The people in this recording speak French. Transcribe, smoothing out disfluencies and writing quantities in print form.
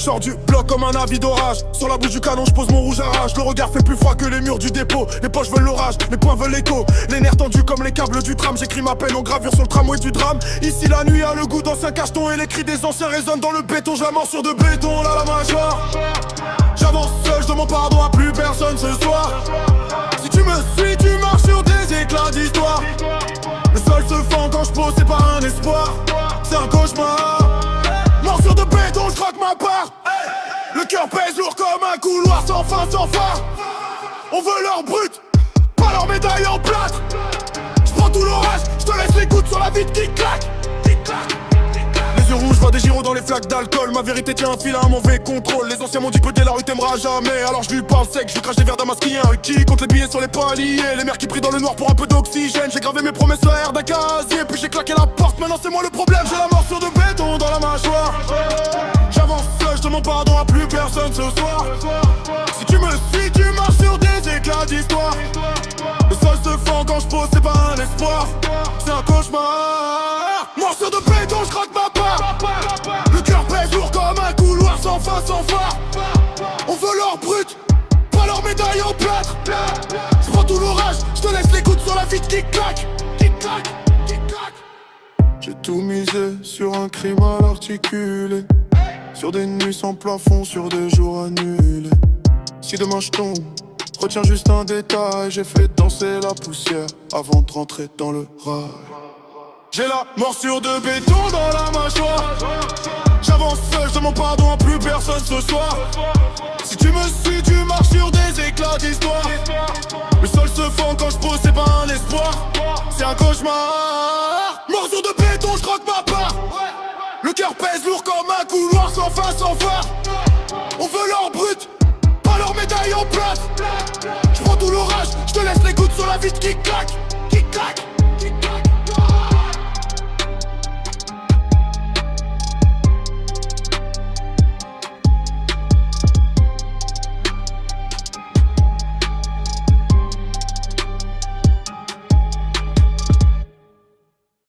sors du bloc comme un avis d'orage. Sur la bouche du canon, je pose mon rouge à rage. Le regard fait plus froid que les murs du dépôt. Les poches veulent l'orage, mes poings veulent l'écho. Les nerfs tendus comme les câbles du tram. J'écris ma peine en gravure sur le tramway du drame. Ici la nuit a le goût d'anciens cachetons. Et les cris des anciens résonnent dans le béton. Je la morsure de béton, là la mâchoire. J'avance seul, je demande pardon à plus personne ce soir. Si tu me suis, tu marches sur des éclats d'histoire. Le sol se fend quand je pose, c'est pas un espoir. C'est un cauchemar. Morsure de béton, je croque ma part. Le cœur pèse lourd comme un couloir sans fin, sans phare. On veut leur brut, pas leur médaille en plâtre. J'prends tout l'orage, j'te laisse les gouttes sur la vitre qui claque. Les yeux rouges, vois des gyros dans les flaques d'alcool. Ma vérité tient un fil à un mauvais contrôle. Les anciens m'ont dit peut-être la rue t'aimera jamais. Alors je lui parle sec, je lui crache des verres damasquien. Qui compte les billets sur les paliers. Les mères qui prient dans le noir pour un peu d'oxygène. J'ai gravé mes promesses sur l'air d'un casier. Puis j'ai claqué la porte, maintenant c'est moi le problème. J'ai la morsure de béton dans la mâchoire. J'avance seul, je demande pardon à plus personne ce soir. Si tu me suis, tu marches sur des éclats d'histoire. Le sol se fend quand je pose, c'est pas un espoir. C'est un cauchemar. Morsure de béton, je croque ma part. Le cœur pèse lourd comme un couloir sans fin, sans phare. On veut leur brut, pas leur médaille en plâtre. J'prends tout l'orage, j'te laisse les gouttes sur la vitre qui claque. Qui claque, qui claque. J'ai tout misé sur un crime à l'articulé. Sur des nuits sans plafond, sur des jours annulés. Si demain je tombe, retiens juste un détail. J'ai fait danser la poussière avant de rentrer dans le rail. J'ai la morsure de béton dans la mâchoire. J'avance seul, je demande pardon à plus personne ce soir. Si tu me suis, tu marches sur des éclats d'histoire. Le sol se fend quand je pose, c'est pas un espoir. C'est un cauchemar. Morsure de béton, je croque ma part. Le cœur pèse lourd comme un couloir sans fin, sans phare. On veut leur brut, pas leur médaille en plâtre. J'prends tout l'orage, j'te laisse les gouttes sur la vitre qui claque.